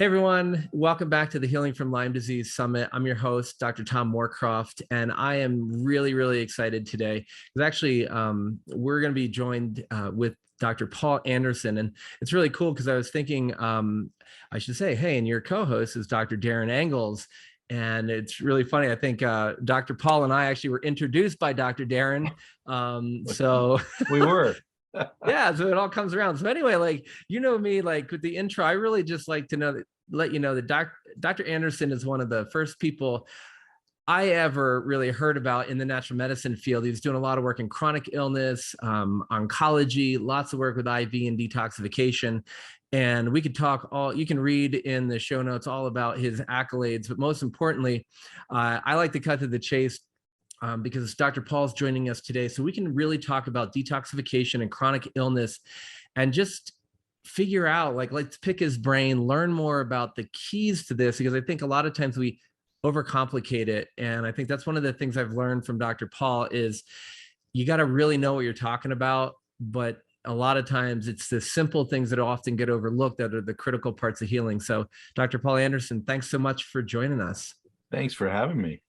Hey everyone, welcome back to the Healing from Lyme Disease Summit. I'm your host, Dr. Tom Moorcroft, and I am really excited today because actually we're going to be joined with Dr. Paul Anderson, and it's really cool because I was thinking I should say, hey, and your co-host is Dr. Darren Engels, and it's really funny. I think Dr. Paul and I actually were introduced by Dr. Darren, so We were. yeah, so it all comes around. So anyway, like, you know me, like with the intro, I really just like to know that, let you know that Dr. Anderson is one of the first people I ever really heard about in the natural medicine field. He's doing a lot of work in chronic illness, oncology, lots of work with IV and detoxification. And we could talk all, you can read in the show notes all about his accolades, but most importantly, I like to cut to the chase because Dr. Paul's joining us today. So we can really talk about detoxification and chronic illness and just figure out, like, let's pick his brain, learn more about the keys to this, because I think a lot of times we overcomplicate it. And I think that's one of the things I've learned from Dr. Paul is you got to really know what you're talking about. But a lot of times it's the simple things that often get overlooked that are the critical parts of healing. So Dr. Paul Anderson, thanks so much for joining us. Thanks for having me.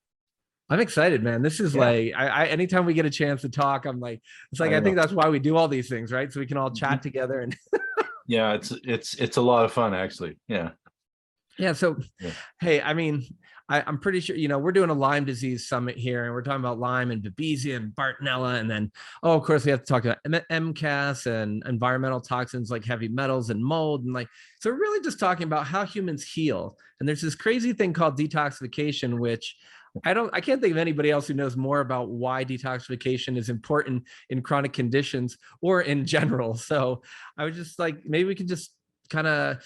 I'm excited, man. This is like, I anytime we get a chance to talk, I'm like, it's like, I think that's why we do all these things, right? So we can all chat together. And yeah, it's a lot of fun, actually. Yeah. So, hey, I mean, I'm pretty sure, we're doing a Lyme disease summit here, and we're talking about Lyme and Babesia and Bartonella. And then, of course, we have to talk about MCAS and environmental toxins like heavy metals and mold. And like, so we're really just talking about how humans heal. And there's this crazy thing called detoxification, which I can't think of anybody else who knows more about why detoxification is important in chronic conditions or in general. So I was just like, maybe we could just kind of,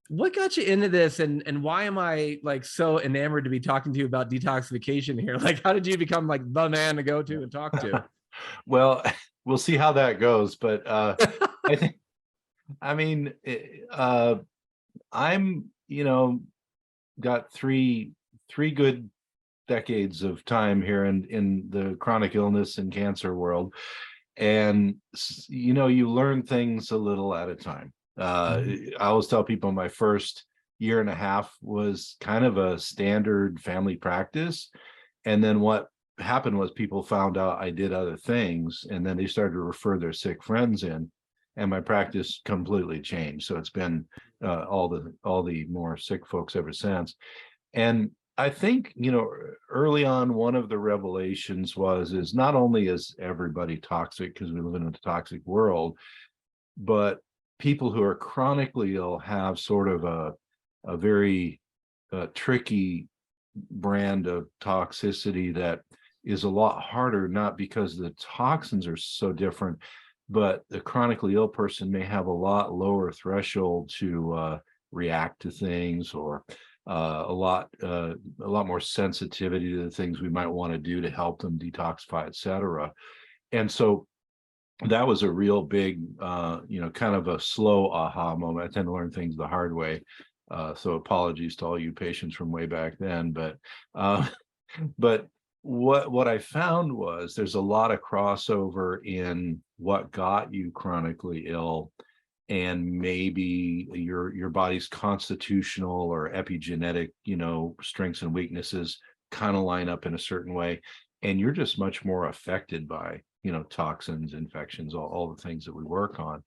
what got you into this, and why am I like so enamored to be talking to you about detoxification here? Like, how did you become like the man to go to and talk to? Well, we'll see how that goes, but I think, I mean, I'm, got three good decades of time here in the chronic illness and cancer world, and you learn things a little at a time. I always tell people my first year and a half was kind of a standard family practice, and then what happened was people found out I did other things, and then they started to refer their sick friends in, and my practice completely changed. So it's been all the more sick folks ever since. And I think, early on, one of the revelations is not only is everybody toxic because we live in a toxic world, but people who are chronically ill have sort of a very tricky brand of toxicity that is a lot harder, not because the toxins are so different, but the chronically ill person may have a lot lower threshold to react to things, or a lot more sensitivity to the things we might want to do to help them detoxify, etc. And so that was a real big, kind of a slow aha moment. I tend to learn things the hard way. So apologies to all you patients from way back then. But but what I found was there's a lot of crossover in what got you chronically ill, and maybe your body's constitutional or epigenetic, strengths and weaknesses kind of line up in a certain way, and you're just much more affected by, toxins, infections, all the things that we work on.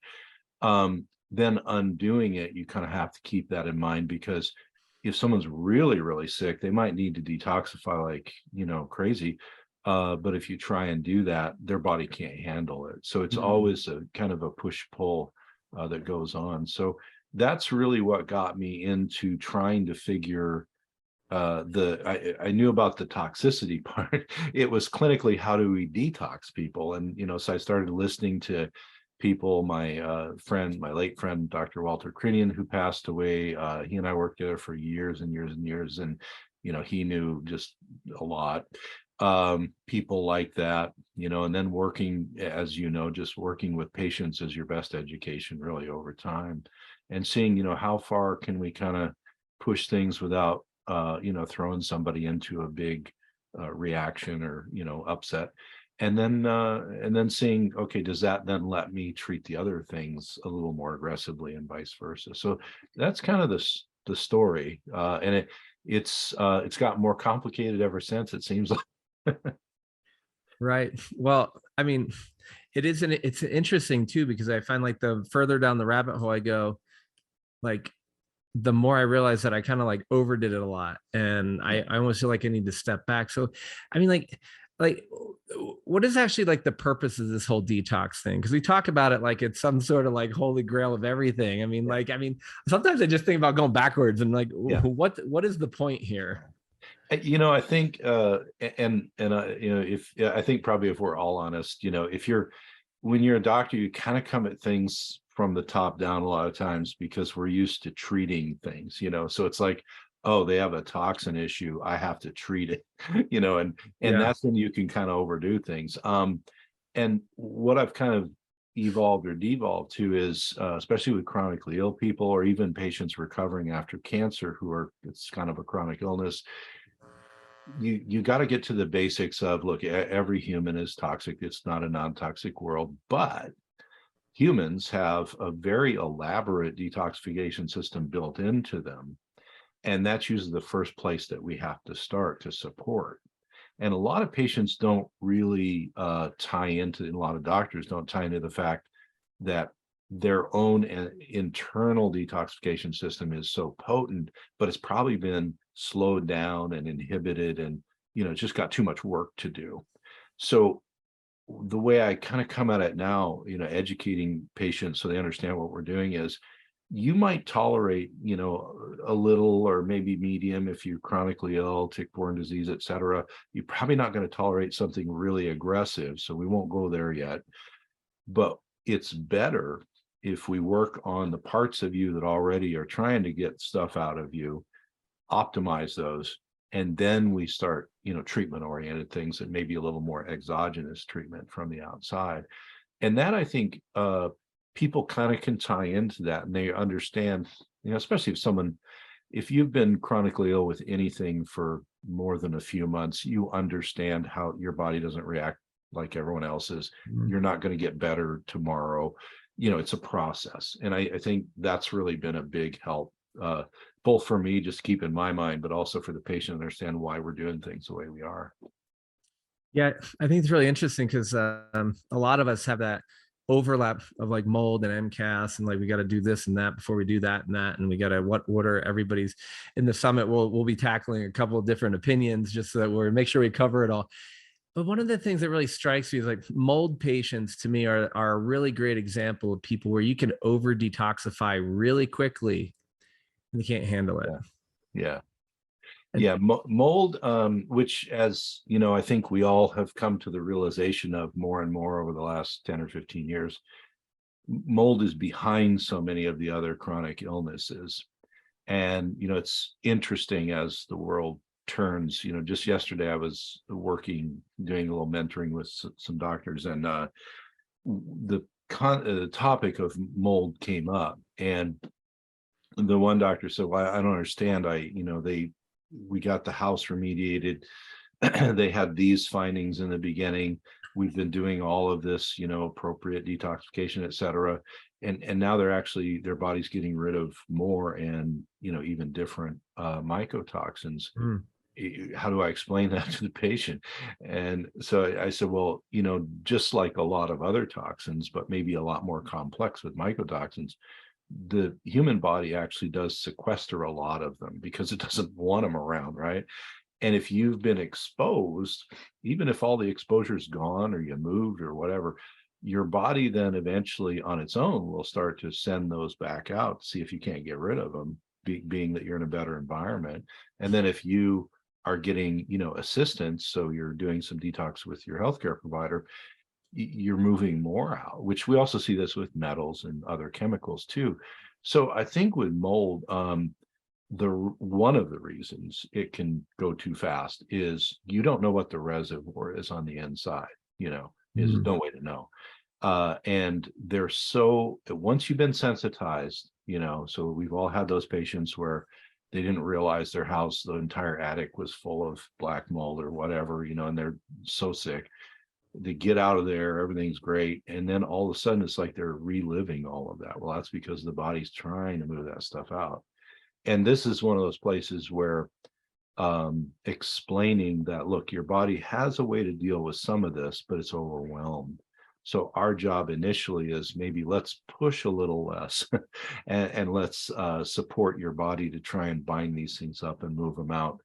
Then undoing it, you kind of have to keep that in mind, because if someone's really sick, they might need to detoxify like, crazy. But if you try and do that, their body can't handle it. So it's always a kind of a push-pull that goes on. So that's really what got me into trying to figure I knew about the toxicity part. It was clinically, how do we detox people? And so I started listening to people. My late friend, Dr. Walter Crinian, who passed away, he and I worked together for years and years and years, and he knew just a lot. People like that, and then working, as just working with patients is your best education really over time, and seeing how far can we kind of push things without throwing somebody into a big reaction or upset, and then seeing, okay, does that then let me treat the other things a little more aggressively, and vice versa. So that's kind of the story, and it's got more complicated ever since, it seems like. Right. Well, I mean, it's interesting too, because I find like the further down the rabbit hole I go, like the more I realize that I kind of like overdid it a lot, and I almost feel like I need to step back. So, I mean, like what is actually like the purpose of this whole detox thing? Because we talk about it like it's some sort of like holy grail of everything. I mean, like, I mean, sometimes I just think about going backwards and like, Yeah. what is the point here? I think, if I think probably if we're all honest, if when you're a doctor, you kind of come at things from the top down a lot of times because we're used to treating things, so it's like, oh, they have a toxin issue, I have to treat it, and Yeah. that's when you can kind of overdo things. And what I've kind of evolved or devolved to is, especially with chronically ill people or even patients recovering after cancer it's kind of a chronic illness, you got to get to the basics of, look, every human is toxic, it's not a non-toxic world, but humans have a very elaborate detoxification system built into them, and that's usually the first place that we have to start to support. And a lot of patients don't really tie into, and a lot of doctors don't tie into the fact that their own internal detoxification system is so potent, but it's probably been slowed down and inhibited, and it's just got too much work to do. So the way I kind of come at it now, educating patients so they understand what we're doing is, you might tolerate, a little or maybe medium if you're chronically ill, tick-borne disease, et cetera. You're probably not going to tolerate something really aggressive, so we won't go there yet. But it's better if we work on the parts of you that already are trying to get stuff out of you, optimize those, and then we start, treatment-oriented things that may be a little more exogenous treatment from the outside. And that, I think, people kind of can tie into that, and they understand, especially if you've been chronically ill with anything for more than a few months, you understand how your body doesn't react like everyone else's. You're not going to get better tomorrow. It's a process. And I think that's really been a big help, both for me, just keep in my mind, but also for the patient to understand why we're doing things the way we are. Yeah, I think it's really interesting because a lot of us have that overlap of like mold and MCAS, and like we got to do this and that before we do that and that, and we got to what order everybody's in the summit. We'll be tackling a couple of different opinions just so that we make sure we cover it all. But one of the things that really strikes me is like mold patients to me are a really great example of people where you can over detoxify really quickly and they can't handle it. Yeah. Yeah, mold, which, as I think we all have come to the realization of more and more over the last 10 or 15 years, mold is behind so many of the other chronic illnesses. And, it's interesting as the world turns. Just yesterday I was doing a little mentoring with some doctors, and the topic of mold came up. And the one doctor said, well, I don't understand. We got the house remediated. They had these findings in the beginning. We've been doing all of this, appropriate detoxification, et cetera. And now their body's getting rid of more and, even different mycotoxins. How do I explain that to the patient? And so I said, well, just like a lot of other toxins, but maybe a lot more complex with mycotoxins, the human body actually does sequester a lot of them because it doesn't want them around, right? And if you've been exposed, even if all the exposure is gone or you moved or whatever, your body then eventually on its own will start to send those back out to see if you can't get rid of them, being that you're in a better environment. And then if you are getting, assistance, so you're doing some detox with your healthcare provider, you're moving more out, which we also see this with metals and other chemicals too. So I think with mold, one of the reasons it can go too fast is you don't know what the reservoir is on the inside, is no way to know. And they're once you've been sensitized, so we've all had those patients where they didn't realize their house, the entire attic was full of black mold or whatever, and they're so sick. They get out of there, everything's great, and then all of a sudden it's like they're reliving all of that. Well, that's because the body's trying to move that stuff out. And this is one of those places where explaining that, look, your body has a way to deal with some of this, but it's overwhelmed. So our job initially is maybe let's push a little less and let's support your body to try and bind these things up and move them out,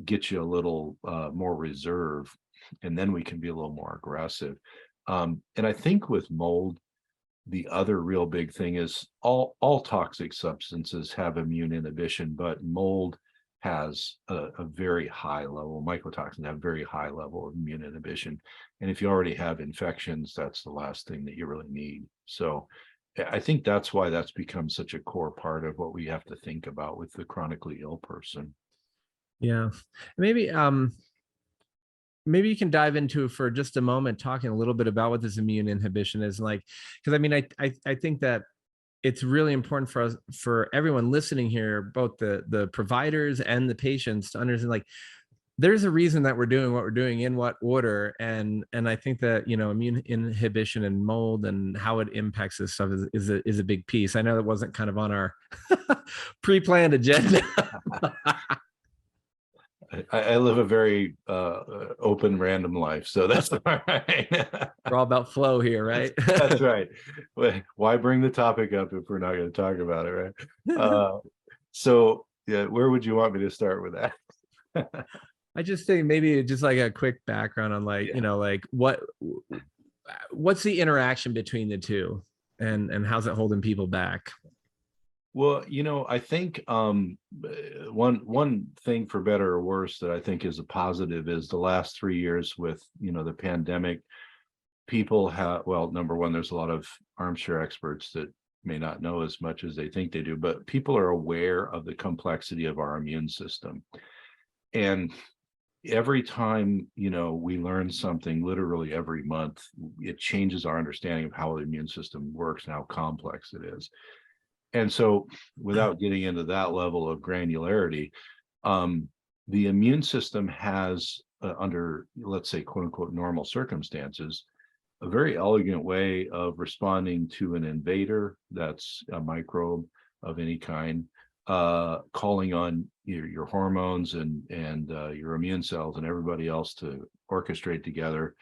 get you a little more reserve, and then we can be a little more aggressive. And I think with mold, the other real big thing is all toxic substances have immune inhibition, but mold has a very high level, mycotoxins have very high level of immune inhibition. And if you already have infections, that's the last thing that you really need. So I think that's why that's become such a core part of what we have to think about with the chronically ill person. Yeah. Maybe maybe you can dive into for just a moment talking a little bit about what this immune inhibition is like, because I mean I think that it's really important for us, for everyone listening here, both the providers and the patients, to understand like there's a reason that we're doing what we're doing in what order. And I think that, you know, immune inhibition and mold and how it impacts this stuff is a big piece. I know that wasn't kind of on our pre-planned agenda. I live a very open, random life, so that's all right. We're all about flow here, right? That's right. Why bring the topic up if we're not going to talk about it, right? So, yeah, where would you want me to start with that? I just think maybe just like a quick background on like, Yeah. you know, like what's the interaction between the two, and how's it holding people back? Well, you know, I think one thing, for better or worse, that I think is a positive is the last 3 years with, you know, the pandemic. People have, well, number one, there's a lot of armchair experts that may not know as much as they think they do, but people are aware of the complexity of our immune system. And every time, you know, we learn something, literally every month, it changes our understanding of how the immune system works and how complex it is. And so, without getting into that level of granularity, the immune system has, under, let's say, quote unquote, normal circumstances, a very elegant way of responding to an invader that's a microbe of any kind, calling on your hormones and your immune cells and everybody else to orchestrate together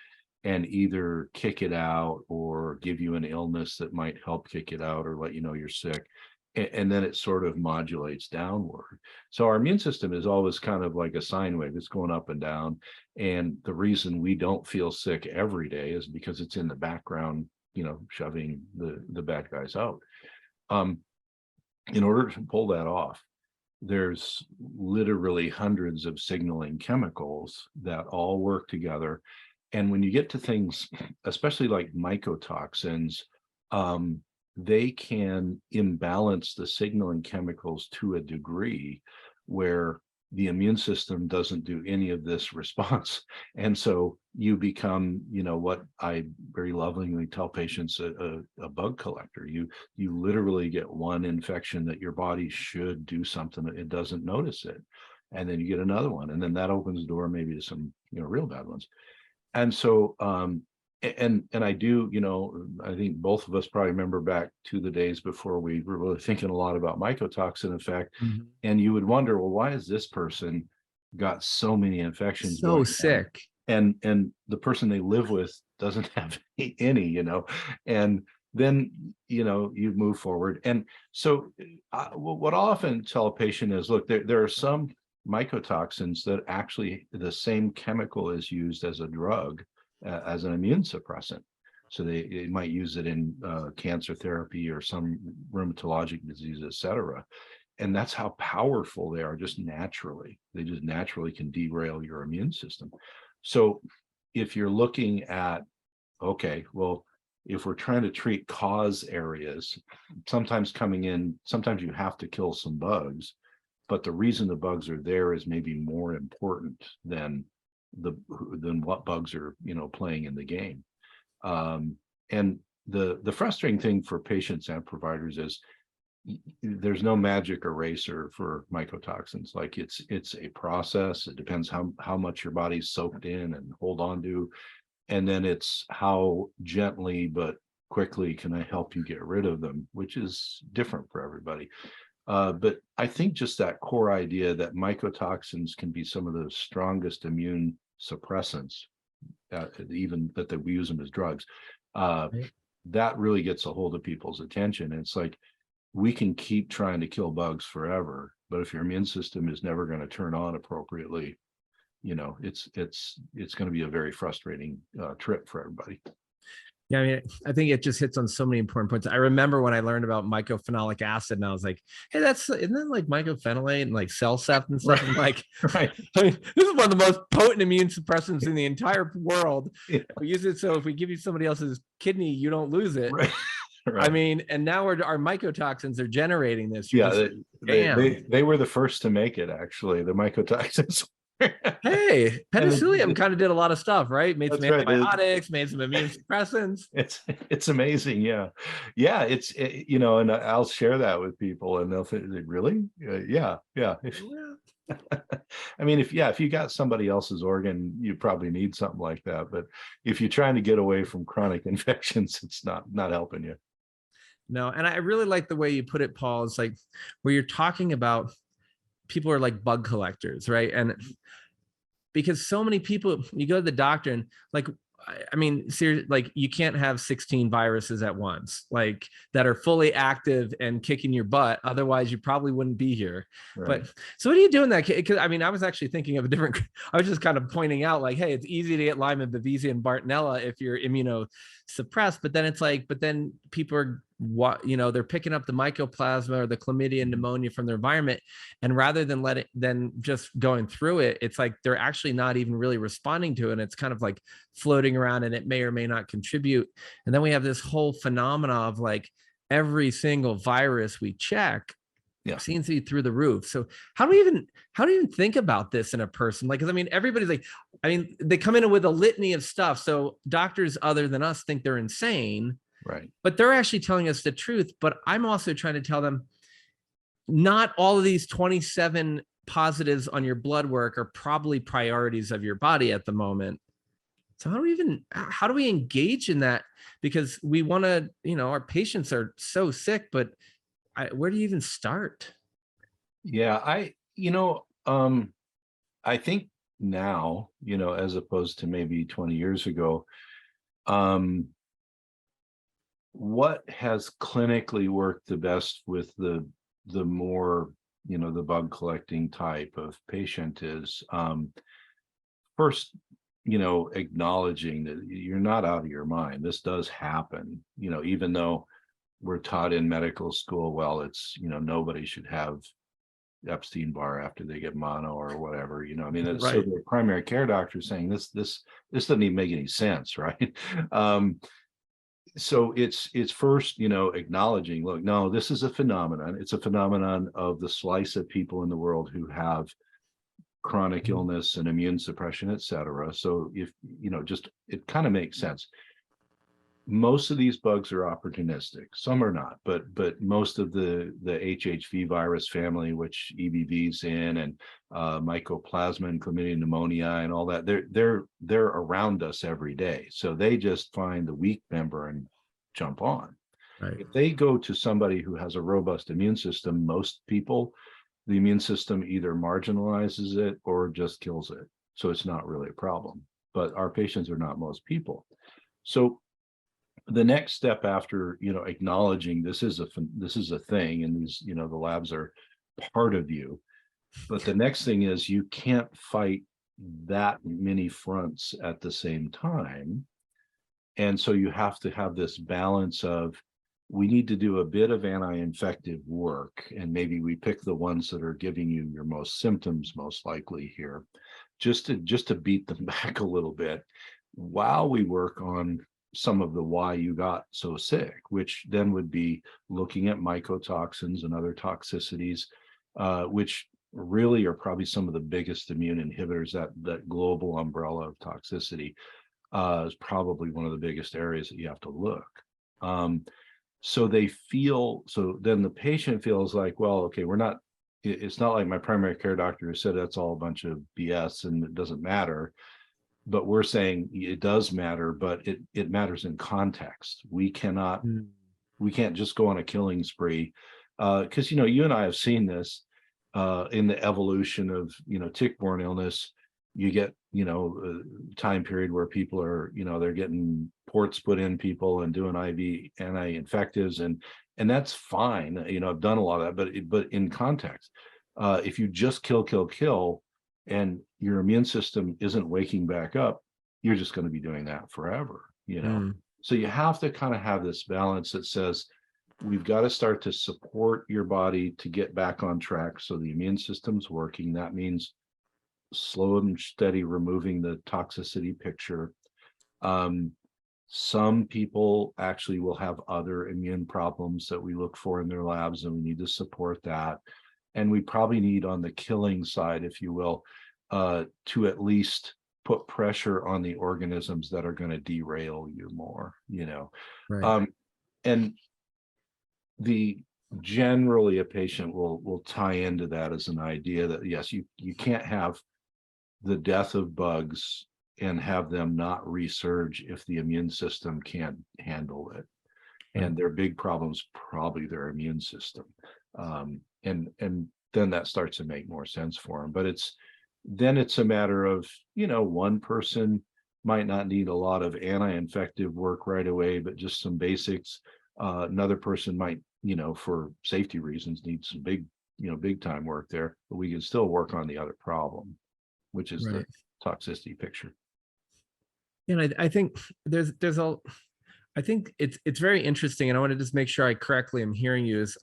and either kick it out or give you an illness that might help kick it out or let you know you're sick. And then it sort of modulates downward. So our immune system is always kind of like a sine wave. It's going up and down. And the reason we don't feel sick every day is because it's in the background, you know, shoving the bad guys out. In order to pull that off, there's literally hundreds of signaling chemicals that all work together. And when you get to things, especially like mycotoxins, they can imbalance the signaling chemicals to a degree where the immune system doesn't do any of this response. And so you become, you know, what I very lovingly tell patients, a bug collector. You literally get one infection that your body should do something, it doesn't notice it. And then you get another one. And then that opens the door maybe to some, you know, real bad ones. And so and I do, you know, I think both of us probably remember back to the days before we were really thinking a lot about mycotoxin effect. Mhm. And you would wonder, well, why has this person got so many infections So going on? sick. And the person they live with doesn't have any, you know. And then, you know, you move forward. And so what I often tell a patient is, look, there are some mycotoxins that actually the same chemical is used as a drug, as an immune suppressant. So they might use it in cancer therapy or some rheumatologic disease, et cetera. And that's how powerful they are just naturally. They just naturally can derail your immune system. So if you're looking at, okay, well, if we're trying to treat cause areas, sometimes you have to kill some bugs, but the reason the bugs are there is maybe more important than what bugs are, you know, playing in the game. And the frustrating thing for patients and providers is there's no magic eraser for mycotoxins. Like it's a process. It depends how much your body's soaked in and hold on to, and then it's how gently but quickly can I help you get rid of them, which is different for everybody. But I think just that core idea that mycotoxins can be some of the strongest immune suppressants, even that we use them as drugs, Right. that really gets a hold of people's attention. And it's like, we can keep trying to kill bugs forever, but if your immune system is never going to turn on appropriately, it's going to be a very frustrating trip for everybody. Yeah, I mean, I think it just hits on so many important points. I remember when I learned about mycophenolic acid, and I was like, "Hey, isn't that like mycophenolate and like Cellcept and stuff?" Right. I'm like, Right. I mean, this is one of the most potent immune suppressants in the entire world. Yeah. We use it so if we give you somebody else's kidney, you don't lose it. Right. I mean, and now our mycotoxins are generating this. You're Yeah, just, damn. they were the first to make it, actually, the mycotoxins. Hey, penicillium kind of did a lot of stuff, right? Made some That's right. antibiotics, made some immune suppressants. It's amazing. Yeah. Yeah. And I'll share that with people and they'll think, really? Yeah. Yeah. I mean, if you got somebody else's organ, you probably need something like that. But if you're trying to get away from chronic infections, it's not helping you. No, and I really like the way you put it, Paul. It's like where you're talking about people are like bug collectors, right? And because so many people, you go to the doctor and like, I mean, seriously, like you can't have 16 viruses at once, like that are fully active and kicking your butt. Otherwise, you probably wouldn't be here. Right. But so what do you do in that case? Because I mean, I was actually thinking of a different, I was just kind of pointing out like, hey, it's easy to get Lyme and Babesia and Bartonella if you're immunosuppressed. But then it's like, but then people are they're picking up the mycoplasma or the chlamydia and pneumonia from their environment, and rather than just going through it, it's like they're actually not even really responding to it, and it's kind of like floating around, and it may or may not contribute. And then we have this whole phenomena of like every single virus we check seems to be through the roof. So how do you even think about this in a person? Like, because I mean, everybody's like, I mean, they come in with a litany of stuff, so doctors other than us think they're insane. Right. But they're actually telling us the truth. But I'm also trying to tell them not all of these 27 positives on your blood work are probably priorities of your body at the moment. So how do we engage in that? Because we want to, our patients are so sick, but where do you even start? Yeah, I think now, as opposed to maybe 20 years ago, what has clinically worked the best with the more, the bug collecting type of patient is first, acknowledging that you're not out of your mind. This does happen, even though we're taught in medical school, well, it's, nobody should have Epstein-Barr after they get mono or whatever, I mean, right. So the primary care doctor is saying this doesn't even make any sense, right? So it's first, acknowledging, look, no, this is a phenomenon. It's a phenomenon of the slice of people in the world who have chronic illness and immune suppression, et cetera. So if, just, it kind of makes sense. Most of these bugs are opportunistic. Some are not, but most of the HHV virus family, which EBV's in, and mycoplasma and chlamydia pneumonia and all that, they're around us every day. So they just find the weak member and jump on. Right. If they go to somebody who has a robust immune system, most people, the immune system either marginalizes it or just kills it. So it's not really a problem. But our patients are not most people. So the next step after, acknowledging this is a thing, and these, the labs are part of you. But the next thing is you can't fight that many fronts at the same time. And so you have to have this balance of, we need to do a bit of anti-infective work, and maybe we pick the ones that are giving you your most symptoms most likely here, just to beat them back a little bit while we work on some of the why you got so sick, which then would be looking at mycotoxins and other toxicities, which really are probably some of the biggest immune inhibitors. That global umbrella of toxicity is probably one of the biggest areas that you have to look. So then the patient feels like, well, okay, it's not like my primary care doctor who said that's all a bunch of BS and it doesn't matter. But we're saying it does matter, but it matters in context. We can't just go on a killing spree because you and I have seen this in the evolution of tick-borne illness. You get a time period where people are they're getting ports put in people and doing IV anti-infectives, and that's fine. I've done a lot of that, but in context, if you just kill and your immune system isn't waking back up, you're just going to be doing that forever. So you have to kind of have this balance that says we've got to start to support your body to get back on track so the immune system's working. That means slow and steady removing the toxicity picture. Some people actually will have other immune problems that we look for in their labs, and we need to support that. And we probably need, on the killing side, if you will, to at least put pressure on the organisms that are going to derail you more, Right. And generally a patient will tie into that as an idea that, yes, you can't have the death of bugs and have them not resurge if the immune system can't handle it. Right. And their big problem's probably their immune system. And then that starts to make more sense for them. But it's a matter of, one person might not need a lot of anti-infective work right away, but just some basics. Another person might, for safety reasons, need some big time work there, but we can still work on the other problem, which is the Right. toxicity picture. And I think I think it's very interesting, and I want to just make sure I correctly am hearing you. Is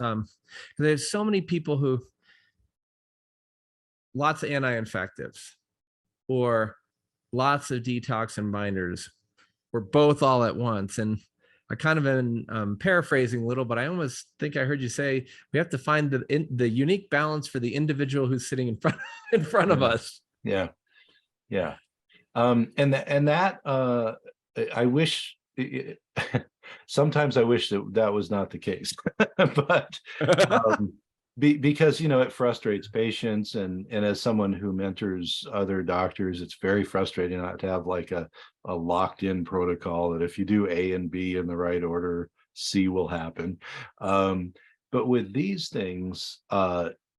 there's so many people who lots of anti-infectives or lots of detox and binders or both all at once. And I kind of am paraphrasing a little, but I almost think I heard you say we have to find the unique balance for the individual who's sitting in front of us. Yeah. And that I wish sometimes I wish that was not the case, but because it frustrates patients, and as someone who mentors other doctors, it's very frustrating not to have like a locked in protocol that if you do A and B in the right order, C will happen. But with these things,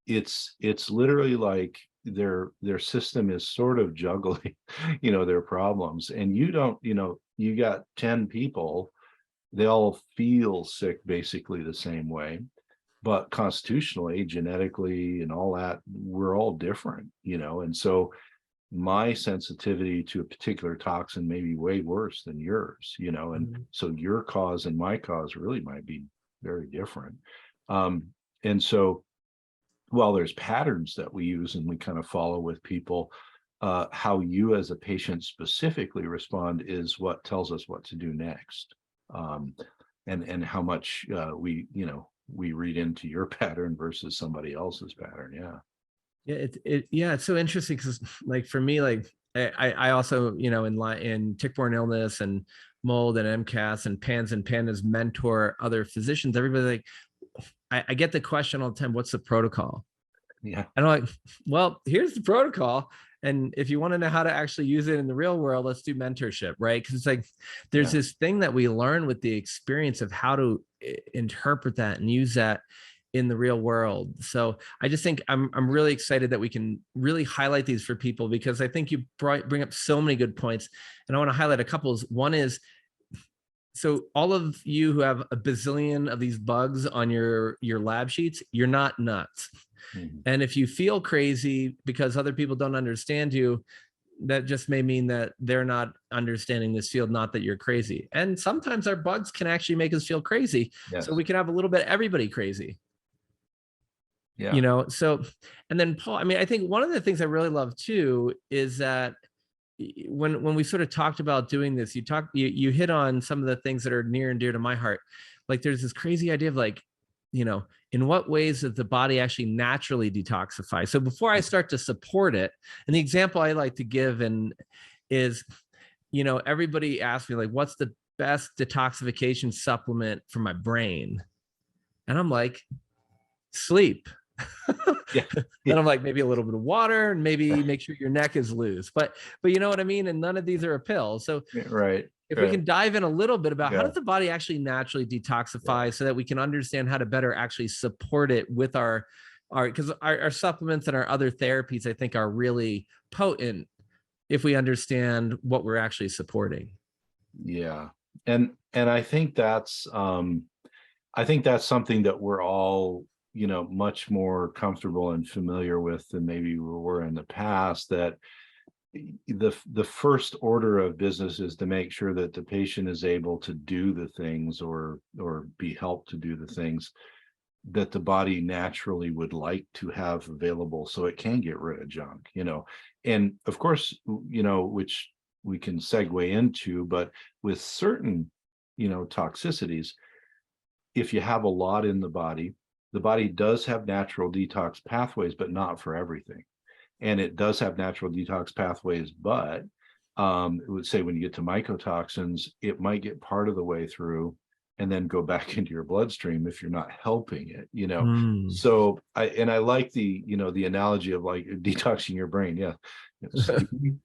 it's literally like their system is sort of juggling their problems, and you got 10 people, they all feel sick basically the same way, but constitutionally, genetically, and all that, we're all different, and so my sensitivity to a particular toxin may be way worse than yours, and so your cause and my cause really might be very different. And so while there's patterns that we use and we kind of follow with people, how you as a patient specifically respond is what tells us what to do next. And how much we read into your pattern versus somebody else's pattern. It's so interesting because like for me, like I also in tick-borne illness and mold and MCAS and PANS and PANDAS mentor other physicians. Everybody like I get the question all the time, what's the protocol? Yeah. And I'm like, well, here's the protocol. And if you want to know how to actually use it in the real world, let's do mentorship, right? Because it's like there's this thing that we learn with the experience of how to interpret that and use that in the real world. So I just think I'm really excited that we can really highlight these for people, because I think you bring up so many good points. And I want to highlight a couple. One is, so all of you who have a bazillion of these bugs on your lab sheets, you're not nuts. And if you feel crazy because other people don't understand you, that just may mean that they're not understanding this field, not that you're crazy. And sometimes our bugs can actually make us feel crazy. Yes. So we can have a little bit of everybody crazy. Yeah. So, and then Paul, I mean, I think one of the things I really love too is that when we sort of talked about doing this, you hit on some of the things that are near and dear to my heart. Like there's this crazy idea of like, in what ways does the body actually naturally detoxify? So before I start to support it, and the example I like to give is, everybody asks me like, what's the best detoxification supplement for my brain? And I'm like, sleep. Yeah. Then Yeah. I'm like, maybe a little bit of water and maybe make sure your neck is loose. But you know what I mean? And none of these are a pill. So Right. if we Right. can dive in a little bit about how Yeah. does the body actually naturally Yeah. detoxify so that we can understand how to better actually support it with our because our supplements and our other therapies, I think, are really potent if we understand what we're actually supporting. Yeah. And I think that's something that we're all, much more comfortable and familiar with than maybe we were in the past, that the first order of business is to make sure that the patient is able to do the things, or be helped to do the things that the body naturally would like to have available, so it can get rid of junk. And of course, which we can segue into, but with certain, toxicities, if you have a lot in the body does have natural detox pathways, but not for everything. And it does have natural detox pathways, but it would say when you get to mycotoxins, it might get part of the way through and then go back into your bloodstream if you're not helping it. Mm. So I like the analogy of like detoxing your brain. Yeah. Sleeping,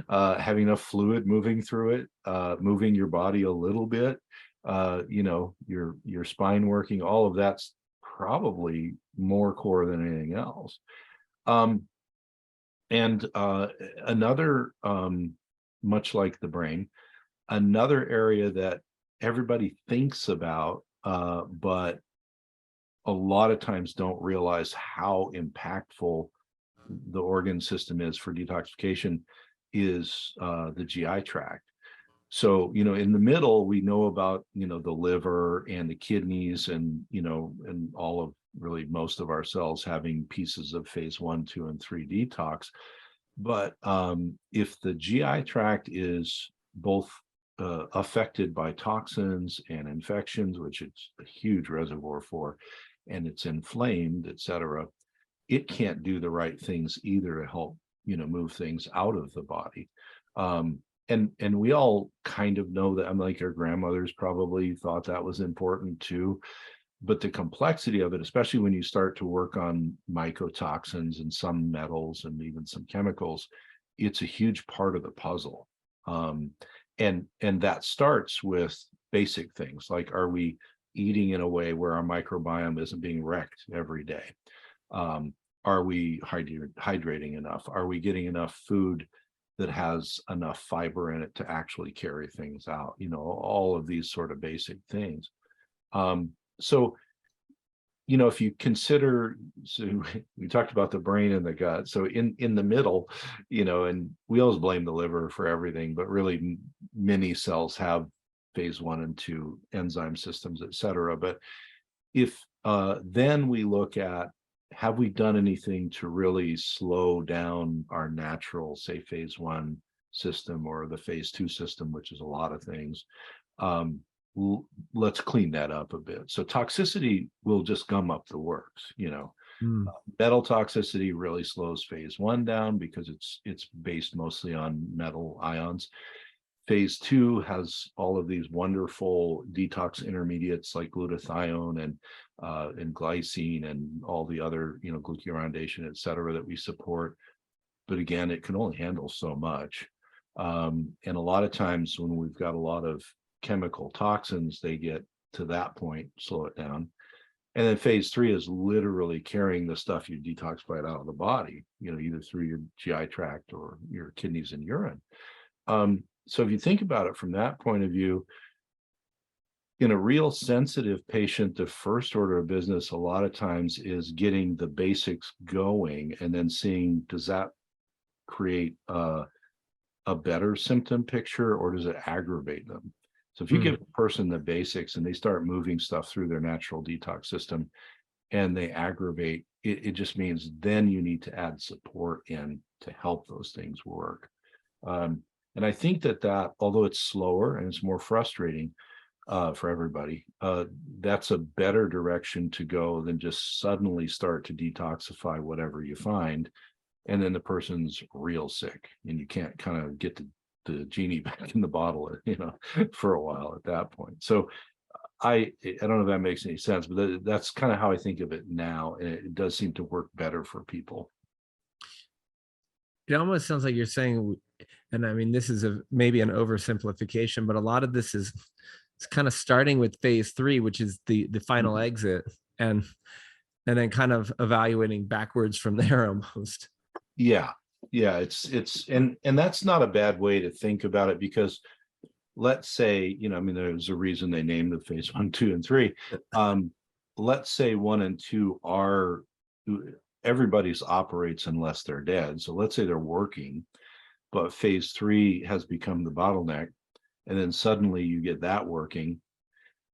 having enough fluid moving through it, moving your body a little bit, your spine working, all of that's probably more core than anything else. Um, and another, much like the brain, another area that everybody thinks about, but a lot of times don't realize how impactful the organ system is for detoxification, is the GI tract. So, in the middle, we know about, the liver and the kidneys, and, and all of really most of our cells having pieces of phase 1, 2, and 3 detox. But if the GI tract is both affected by toxins and infections, which it's a huge reservoir for, and it's inflamed, et cetera, it can't do the right things either to help, move things out of the body. And we all kind of know that. I'm like, our grandmothers probably thought that was important too. But the complexity of it, especially when you start to work on mycotoxins and some metals and even some chemicals, it's a huge part of the puzzle. Um, and that starts with basic things like, are we eating in a way where our microbiome isn't being wrecked every day? Are we hydrating enough? Are we getting enough food that has enough fiber in it to actually carry things out? All of these sort of basic things. So, if you consider, so we talked about the brain and the gut. So in the middle, and we always blame the liver for everything, but really many cells have phase 1 and 2 enzyme systems, et cetera. But if then we look at, have we done anything to really slow down our natural, say, phase 1 system or the phase 2 system, which is a lot of things? Let's clean that up a bit. So toxicity will just gum up the works. Mm. Metal toxicity really slows phase 1 down because it's based mostly on metal ions. Phase 2 has all of these wonderful detox intermediates like glutathione and glycine and all the other, glucuronidation, et cetera, that we support. But again, it can only handle so much. And a lot of times when we've got a lot of chemical toxins, they get to that point, slow it down. And then phase 3 is literally carrying the stuff you detoxified out of the body, either through your GI tract or your kidneys and urine. So if you think about it from that point of view, in a real sensitive patient, the first order of business a lot of times is getting the basics going and then seeing, does that create a better symptom picture or does it aggravate them? So if you give a person the basics and they start moving stuff through their natural detox system and they aggravate, it just means then you need to add support in to help those things work. And I think that although it's slower and it's more frustrating for everybody, that's a better direction to go than just suddenly start to detoxify whatever you find, and then the person's real sick and you can't kind of get the genie back in the bottle, for a while at that point. So I don't know if that makes any sense, but that's kind of how I think of it now, and it does seem to work better for people. It almost sounds like you're saying, and I mean, this is maybe an oversimplification, but a lot of this is it's kind of starting with phase 3, which is the final Mhm. exit, and then kind of evaluating backwards from there almost. Yeah, yeah, it's and that's not a bad way to think about it, because let's say, I mean, there's a reason they named the phase 1, 2, and 3. Um, let's say 1 and 2 are everybody's operates unless they're dead. So let's say they're working, but phase 3 has become the bottleneck, and then suddenly you get that working.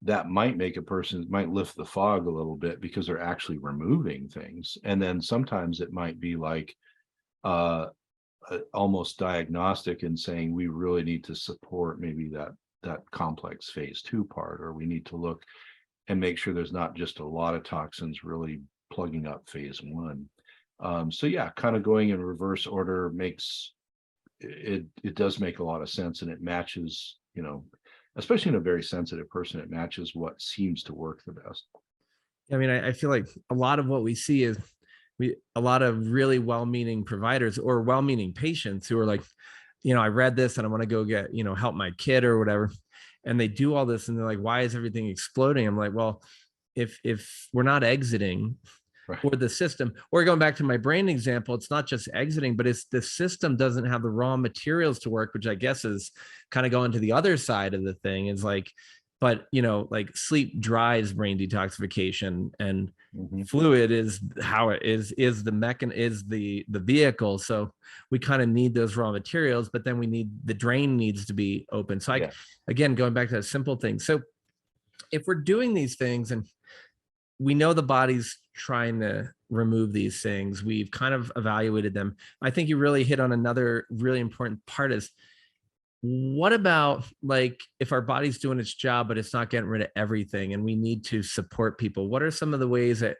That might make a person, might lift the fog a little bit because they're actually removing things. And then sometimes it might be like uh almost diagnostic and saying we really need to support maybe that complex phase 2 part, or we need to look and make sure there's not just a lot of toxins really plugging up phase 1. So yeah, kind of going in reverse order makes it does make a lot of sense, and it matches, especially in a very sensitive person, it matches what seems to work the best. I mean, I feel like a lot of what we see is a lot of really well-meaning providers or well-meaning patients who are like, I read this and I want to go get, help my kid or whatever. And they do all this and they're like, why is everything exploding? I'm like, well, if we're not exiting, Right. or the system, or going back to my brain example, it's not just exiting, but it's the system doesn't have the raw materials to work, which I guess is kind of going to the other side of the thing is like, but like sleep drives brain detoxification, and Mhm. fluid is how it is the is the vehicle. So we kind of need those raw materials, but then we need the drain needs to be open. So Yeah. again, going back to that simple thing. So if we're doing these things and we know the body's trying to remove these things, we've kind of evaluated them. I think you really hit on another really important part is what about like if our body's doing its job but it's not getting rid of everything and we need to support people? What are some of the ways that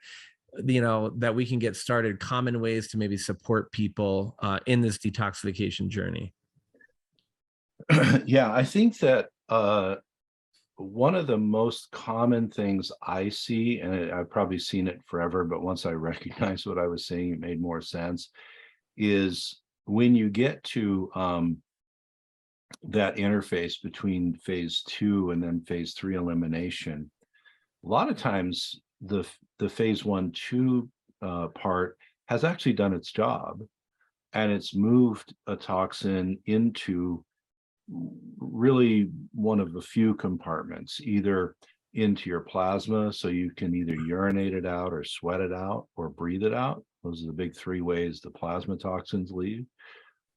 that we can get started, common ways to maybe support people in this detoxification journey? Yeah, I think that one of the most common things I see, and I've probably seen it forever, but once I recognized what I was saying, it made more sense, is when you get to that interface between phase 2 and then phase 3 elimination, a lot of times the phase 1, 2 part has actually done its job, and it's moved a toxin into really one of the few compartments, either into your plasma, so you can either urinate it out or sweat it out or breathe it out. Those are the big 3 ways the plasma toxins leave.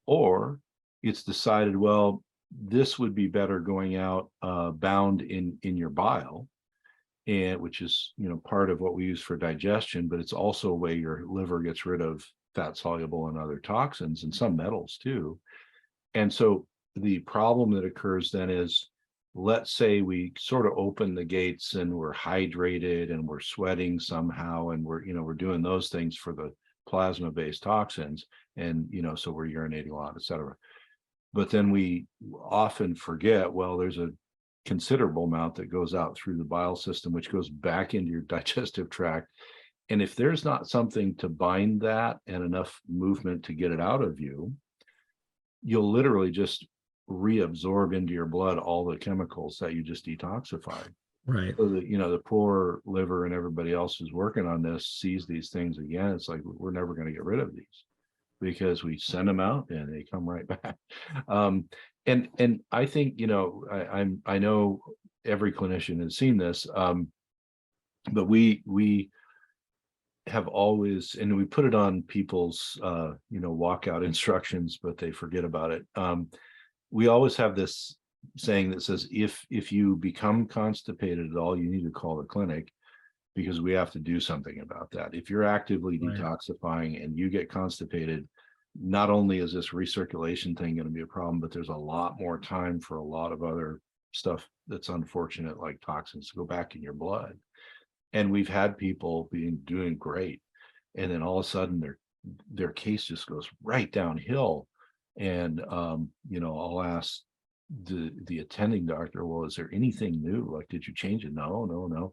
Or it's decided, well, this would be better going out bound in your bile, and which is part of what we use for digestion, but it's also a way your liver gets rid of fat soluble and other toxins and some metals too. And so the problem that occurs then is, let's say we sort of open the gates and we're hydrated and we're sweating somehow, and we're doing those things for the plasma based toxins, and so we're urinating a lot, et cetera. But then we often forget, well, there's a considerable amount that goes out through the bile system, which goes back into your digestive tract. And if there's not something to bind that and enough movement to get it out of you, you'll literally just reabsorb into your blood all the chemicals that you just detoxified. Right. So that, the poor liver and everybody else who's working on this sees these things again. It's like, we're never going to get rid of these because we send them out and they come right back. Um, and I think, I know every clinician has seen this, but we have always, and we put it on people's walkout instructions, but they forget about it. We always have this saying that says, if you become constipated at all, you need to call the clinic, because we have to do something about that. If you're actively Right. detoxifying and you get constipated, not only is this recirculation thing going to be a problem, but there's a lot more time for a lot of other stuff that's unfortunate, like toxins, to go back in your blood. And we've had people doing great, and then all of a sudden their case just goes right downhill. And I'll ask the attending doctor, well, is there anything new? Like, did you change it? No, no, no.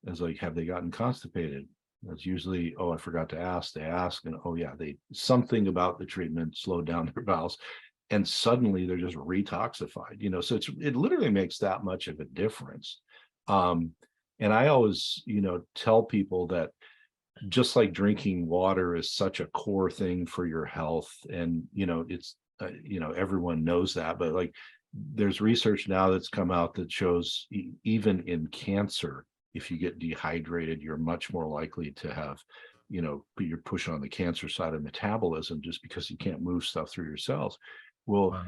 It's like, have they gotten constipated? That's usually, oh, I forgot to ask. They ask, and oh yeah, they something about the treatment slowed down their bowels, and suddenly they're just retoxified. So it literally makes that much of a difference. Um, and I always, tell people that just like drinking water is such a core thing for your health, and it's everyone knows that, but like there's research now that's come out that shows even in cancer, if you get dehydrated, you're much more likely to have you're pushing on the cancer side of metabolism just because you can't move stuff through your cells. Well, Wow.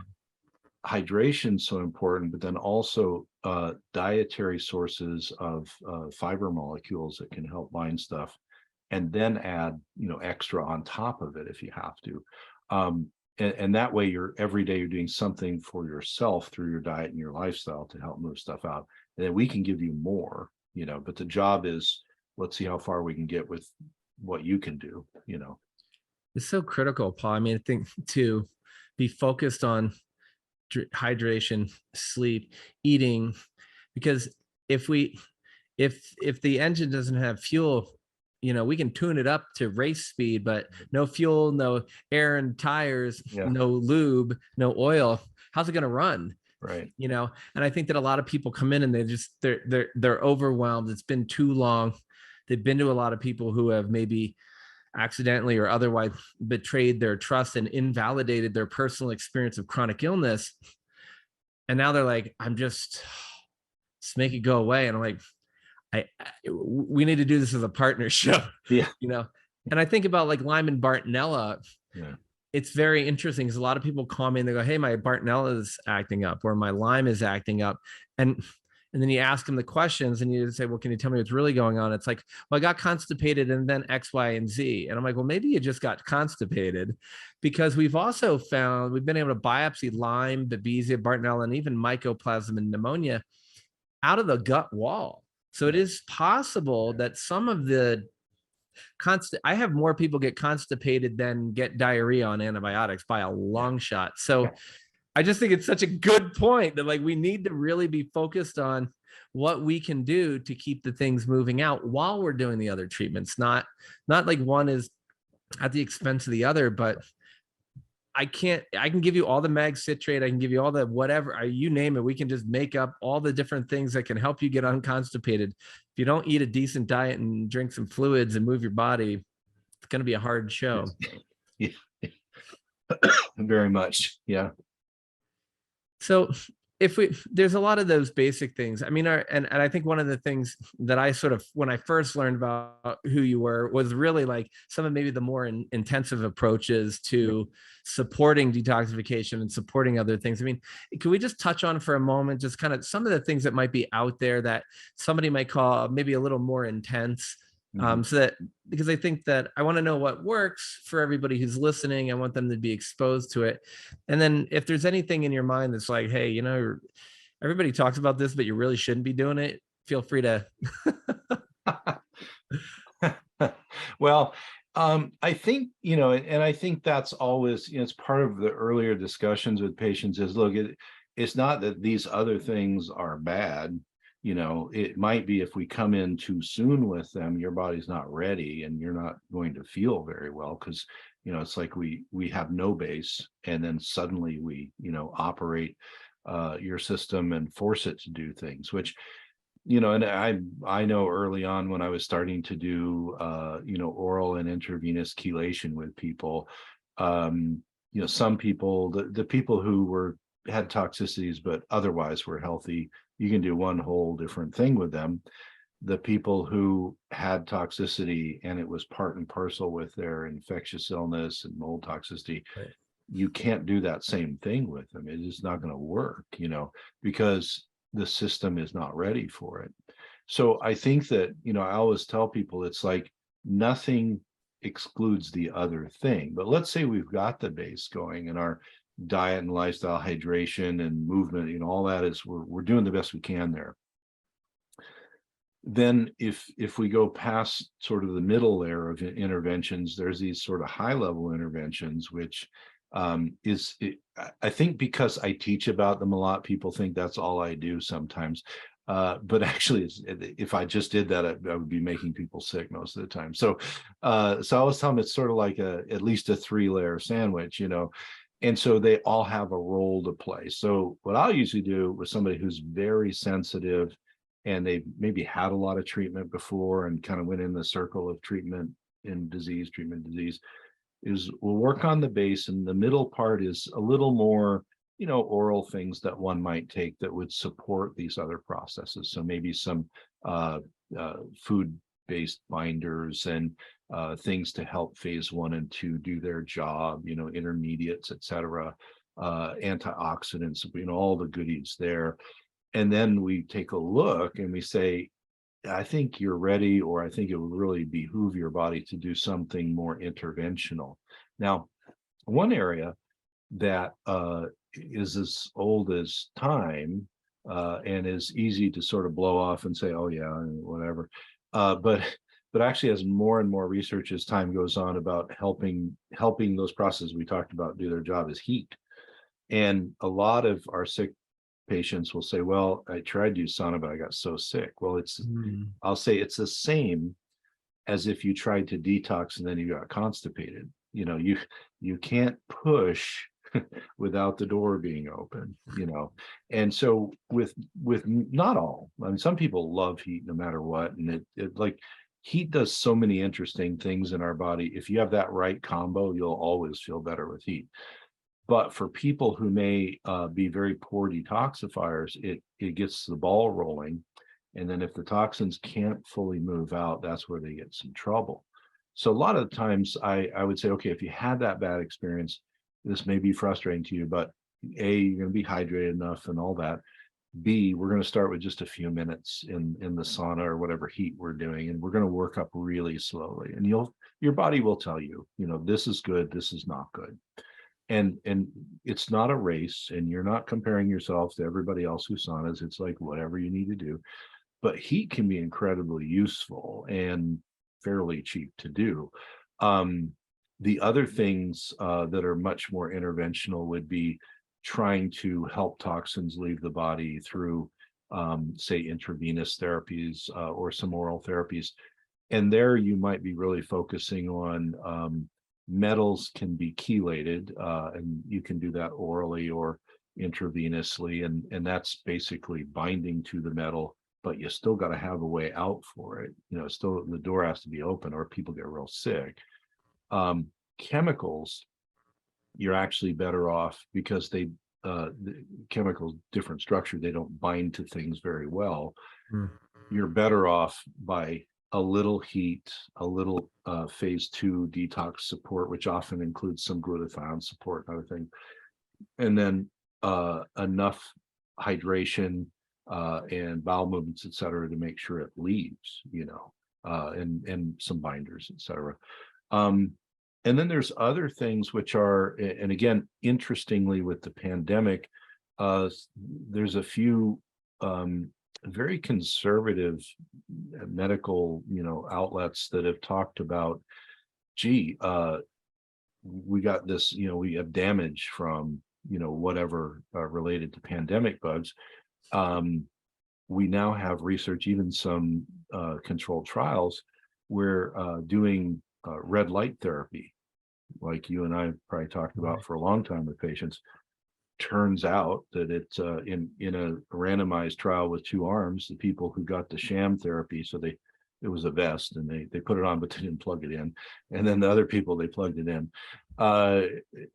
hydration's so important, but then also dietary sources of fiber molecules that can help bind stuff, and then add extra on top of it if you have to. And that way you're every day you're doing something for yourself through your diet and your lifestyle to help move stuff out. And then we can give you more, but the job is, let's see how far we can get with what you can do. It's so critical, Paul. I mean, I think to be focused on hydration, sleep, eating, because if we if the engine doesn't have fuel, we can tune it up to race speed, but no fuel, no air and tires, Yeah. no lube, no oil. How's it going to run? Right. And I think that a lot of people come in and they're overwhelmed. It's been too long. They've been to a lot of people who have maybe accidentally or otherwise betrayed their trust and invalidated their personal experience of chronic illness. And now they're like, I'm just make it go away. And I'm like, we need to do this as a partnership. Yeah. And I think about like Lyme and Bartonella. Yeah. It's very interesting because a lot of people call me and they go, hey, my Bartonella is acting up or my Lyme is acting up. And then you ask them the questions and you say, well, can you tell me what's really going on? It's like, well, I got constipated and then X, Y, and Z. And I'm like, well, maybe you just got constipated, because we've also found, we've been able to biopsy Lyme, Babesia, Bartonella, and even mycoplasma and pneumonia out of the gut wall. So it is possible that some of the I have more people get constipated than get diarrhea on antibiotics by a long shot. So I just think it's such a good point that like we need to really be focused on what we can do to keep the things moving out while we're doing the other treatments. Not like one is at the expense of the other, but I can give you all the mag citrate. I can give you all the whatever, you name it. We can just make up all the different things that can help you get unconstipated. If you don't eat a decent diet and drink some fluids and move your body, it's going to be a hard show. Yeah. Very much. Yeah. So there's a lot of those basic things. I mean, and I think one of the things that I sort of, when I first learned about who you were, was really like some of maybe the more intensive approaches to supporting detoxification and supporting other things. I mean, can we just touch on for a moment, just kind of some of the things that might be out there that somebody might call maybe a little more intense? So that, because I think that I want to know what works for everybody who's listening. I want them to be exposed to it. And then if there's anything in your mind that's like, hey, everybody talks about this, but you really shouldn't be doing it, feel free to. Well, I think, and I think that's always, it's part of the earlier discussions with patients is, look, it's not that these other things are bad. It might be if we come in too soon with them, your body's not ready and you're not going to feel very well, because it's like we have no base, and then suddenly we operate your system and force it to do things, which and I know early on when I was starting to do oral and intravenous chelation with people, some people, the people who had toxicities but otherwise were healthy, you can do one whole different thing with them. The people who had toxicity and it was part and parcel with their infectious illness and mold toxicity, right, you can't do that same thing with them. It is not going to work, because the system is not ready for it. So I think that, I always tell people it's like nothing excludes the other thing. But let's say we've got the base going and our diet and lifestyle, hydration and movement, all that is, we're doing the best we can there. Then if we go past sort of the middle layer of interventions, there's these sort of high level interventions, which I think because I teach about them a lot, people think that's all I do sometimes. But actually, if I just did that, I would be making people sick most of the time. So I always tell them it's sort of like at least a 3-layer sandwich, and so they all have a role to play. So what I'll usually do with somebody who's very sensitive and they maybe had a lot of treatment before and kind of went in the circle of treatment disease, is we'll work on the base, and the middle part is a little more, oral things that one might take that would support these other processes. So maybe some food-based binders and things to help phase 1 and 2 do their job, intermediates, et cetera, antioxidants, all the goodies there. And then we take a look and we say, I think you're ready, or I think it would really behoove your body to do something more interventional. Now, one area that is as old as time and is easy to sort of blow off and say, oh yeah, whatever. But actually has more and more research as time goes on about helping those processes we talked about do their job is heat. And a lot of our sick patients will say, well, I tried to use sauna, but I got so sick. Well, I'll say it's the same as if you tried to detox and then you got constipated. You can't push without the door being open, And so with not all, I mean, some people love heat no matter what. And it like heat does so many interesting things in our body. If you have that right combo, you'll always feel better with heat. But for people who may be very poor detoxifiers, it gets the ball rolling. And then if the toxins can't fully move out, that's where they get some trouble. So a lot of the times I would say, okay, if you had that bad experience, this may be frustrating to you, but A, you're going to be hydrated enough and all that. B, we're going to start with just a few minutes in the sauna or whatever heat we're doing, and we're going to work up really slowly. And your body will tell you, this is good, this is not good. And it's not a race, and you're not comparing yourself to everybody else who saunas. It's like whatever you need to do. But heat can be incredibly useful and fairly cheap to do. The other things that are much more interventional would be trying to help toxins leave the body through, say, intravenous therapies or some oral therapies. And there you might be really focusing on metals can be chelated, and you can do that orally or intravenously. And that's basically binding to the metal, but you still got to have a way out for it. Still the door has to be open or people get real sick. Chemicals, you're actually better off because the chemicals, different structure, they don't bind to things very well. You're better off by a little heat, a little phase 2 detox support, which often includes some glutathione support and other things, and then enough hydration and bowel movements, et cetera, to make sure it leaves, and some binders, et cetera. And then there's other things which are, and again, interestingly, with the pandemic, there's a few very conservative medical, outlets that have talked about, gee, we got this, we have damage from, whatever related to pandemic bugs. We now have research, even some controlled trials, where doing red light therapy, like you and I probably talked about for a long time with patients, turns out that it's in a randomized trial with 2 arms, the people who got the sham therapy, so it was a vest and they put it on, but they didn't plug it in. And then the other people, they plugged it in,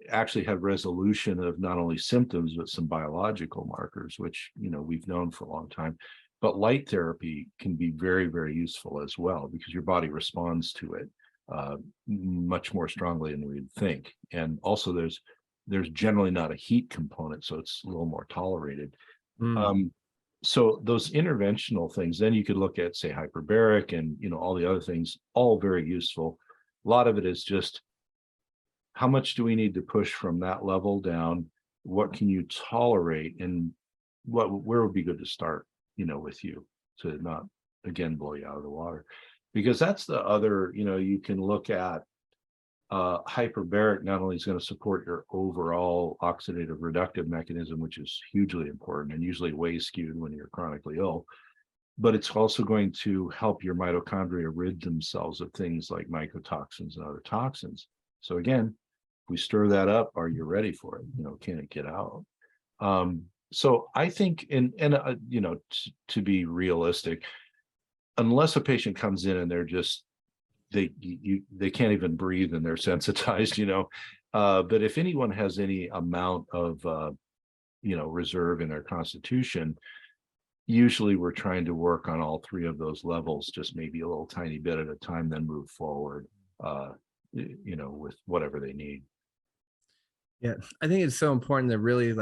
actually had resolution of not only symptoms, but some biological markers, which, we've known for a long time. But light therapy can be very, very useful as well, because your body responds to it much more strongly than we'd think. And also there's generally not a heat component, so it's a little more tolerated. So those interventional things, then you could look at, say, hyperbaric and all the other things, all very useful. A lot of it is just how much do we need to push from that level down? What can you tolerate, and where would be good to start, with you, to not again blow you out of the water? Because that's the other, you can look at Hyperbaric not only is going to support your overall oxidative reductive mechanism, which is hugely important and usually way skewed when you're chronically ill, but it's also going to help your mitochondria rid themselves of things like mycotoxins and other toxins. So again, if we stir that up, are you ready for it? Can it get out? So I think, to be realistic, unless a patient comes in and they're just they can't even breathe and they're sensitized, but if anyone has any amount of reserve in their constitution, usually we're trying to work on all three of those levels, just maybe a little tiny bit at a time, then move forward, with whatever they need. Yeah, I think it's so important to really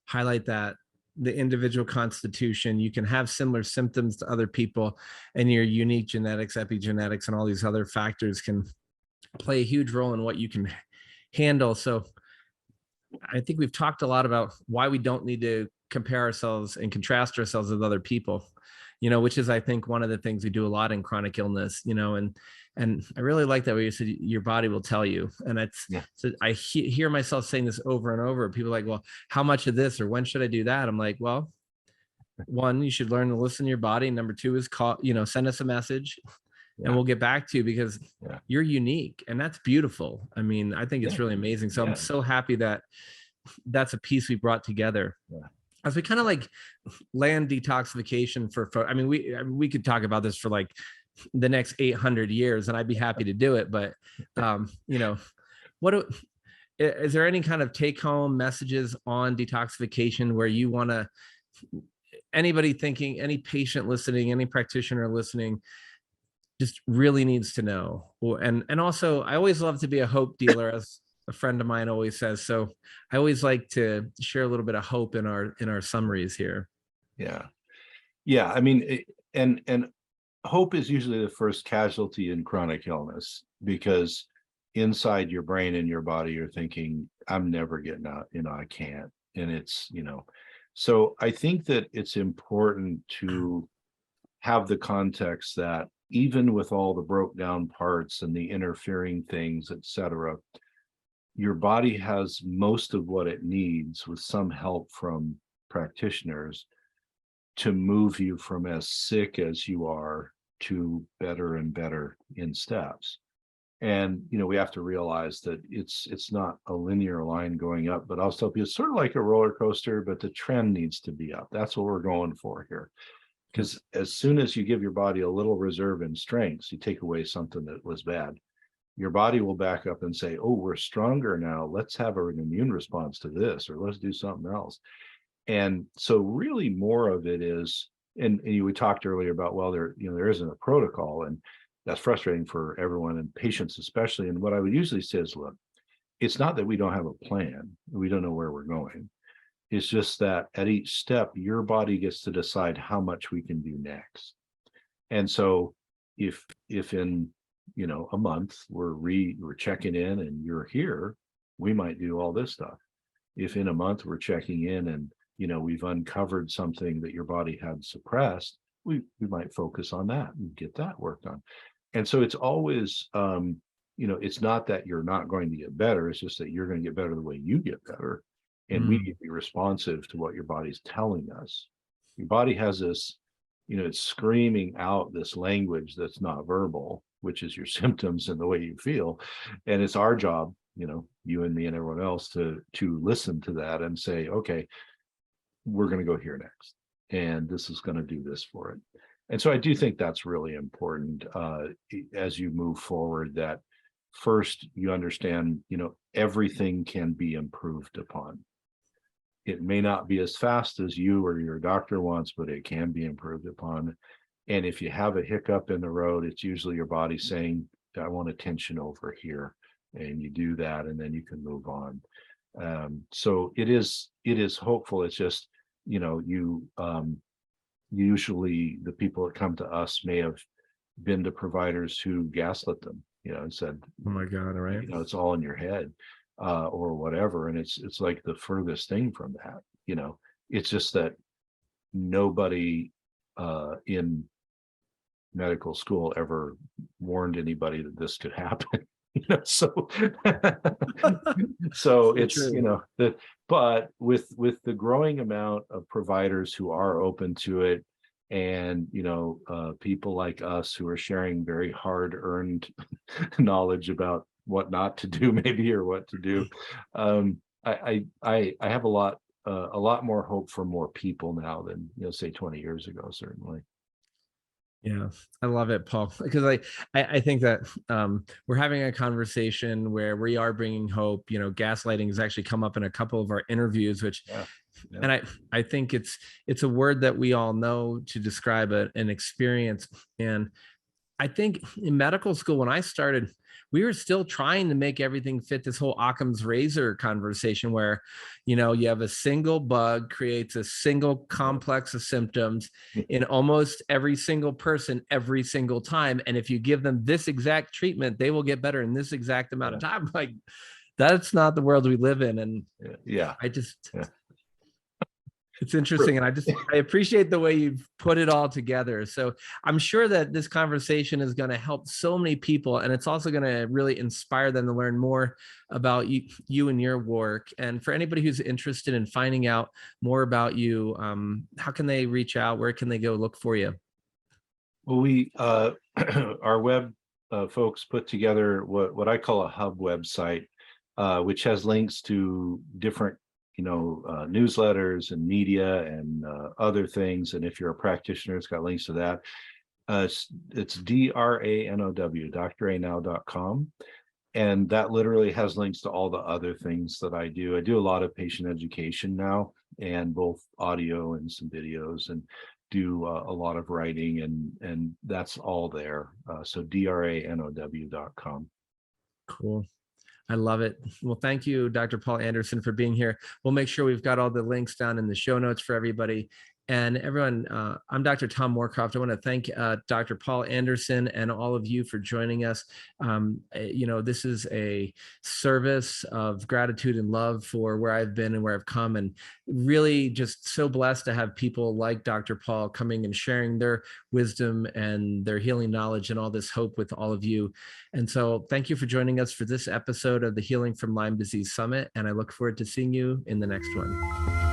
highlight that the individual constitution, you can have similar symptoms to other people, and your unique genetics, epigenetics, and all these other factors can play a huge role in what you can handle. So I think we've talked a lot about why we don't need to compare ourselves and contrast ourselves with other people, which is, I think, one of the things we do a lot in chronic illness, and I really like that way you said your body will tell you. And so I hear myself saying this over and over. People are like, well, how much of this, or when should I do that? I'm like, well, one, you should learn to listen to your body. Number two is send us a message and we'll get back to you, because you're unique, and that's beautiful. I mean, I think it's really amazing. So I'm so happy that that's a piece we brought together. As we kind of land detoxification I mean, we could talk about this for the next 800 years, and I'd be happy to do it. But, is there any kind of take home messages on detoxification where you want to, anybody thinking, any patient listening, any practitioner listening, just really needs to know? And also, I always love to be a hope dealer, as a friend of mine always says. So I always like to share a little bit of hope in our summaries here. Yeah. I mean, and hope is usually the first casualty in chronic illness, because inside your brain and your body, you're thinking, I'm never getting out, I can't. And it's, so I think that it's important to have the context that even with all the broke down parts and the interfering things, et cetera, your body has most of what it needs, with some help from practitioners, to move you from as sick as you are to better and better in steps. And we have to realize that it's not a linear line going up, but I'll tell you, it's sort of like a roller coaster, but the trend needs to be up. That's what we're going for here. Because as soon as you give your body a little reserve in strengths, you take away something that was bad, your body will back up and say, oh, we're stronger now, let's have an immune response to this, or let's do something else. And so really more of it is, and we talked earlier about, well, there isn't a protocol, and that's frustrating for everyone, and patients especially. And what I would usually say is, look, it's not that we don't have a plan, we don't know where we're going. It's just that at each step, your body gets to decide how much we can do next. And so if in a month we're checking in and you're here, we might do all this stuff. If in a month we're checking in and we've uncovered something that your body had suppressed, we might focus on that and get that worked on. And so it's always it's not that you're not going to get better, it's just that you're going to get better the way you get better. And we need to be responsive to what your body's telling us. Your body has this, it's screaming out this language that's not verbal, which is your symptoms and the way you feel. And it's our job, you and me and everyone else, to listen to that and say, okay, we're going to go here next, and this is going to do this for it. And so I do think that's really important as you move forward, that first you understand, everything can be improved upon. It may not be as fast as you or your doctor wants, but it can be improved upon. And if you have a hiccup in the road, it's usually your body saying, I want attention over here. And you do that, and then you can move on. So it is hopeful. It's just, usually the people that come to us may have been to providers who gaslit them, and said, oh my God, all right, it's all in your head. Or whatever. And it's like the furthest thing from that, it's just that nobody in medical school ever warned anybody that this could happen. so so it's, true. but with the growing amount of providers who are open to it, and people like us who are sharing very hard earned knowledge about what not to do, maybe, or what to do, I have a lot more hope for more people now than, say 20 years ago, certainly. Yeah, I love it, Paul, because I think that we're having a conversation where we are bringing hope. Gaslighting has actually come up in a couple of our interviews, which, Yeah. and I think it's a word that we all know to describe an experience. And I think in medical school, when I started, we were still trying to make everything fit this whole Occam's razor conversation where, you have a single bug creates a single complex of symptoms in almost every single person every single time. And if you give them this exact treatment, they will get better in this exact amount of time. Like, that's not the world we live in. And Yeah. I just, it's interesting. And I appreciate the way you've put it all together. So I'm sure that this conversation is going to help so many people. And it's also going to really inspire them to learn more about you and your work. And for anybody who's interested in finding out more about you, how can they reach out? Where can they go look for you? Well, we our web folks put together what I call a hub website, which has links to different newsletters and media and other things. And if you're a practitioner, it's got links to that. It's DRANOW, dranow.com. And that literally has links to all the other things that I do. I do a lot of patient education now, and both audio and some videos, and do a lot of writing, and that's all there. So dranow.com. Cool. I love it. Well, thank you, Dr. Paul Anderson, for being here. We'll make sure we've got all the links down in the show notes for everybody. And everyone, I'm Dr. Tom Moorcroft. I want to thank Dr. Paul Anderson and all of you for joining us. This is a service of gratitude and love for where I've been and where I've come, and really just so blessed to have people like Dr. Paul coming and sharing their wisdom and their healing knowledge and all this hope with all of you. And so thank you for joining us for this episode of the Healing from Lyme Disease Summit. And I look forward to seeing you in the next one.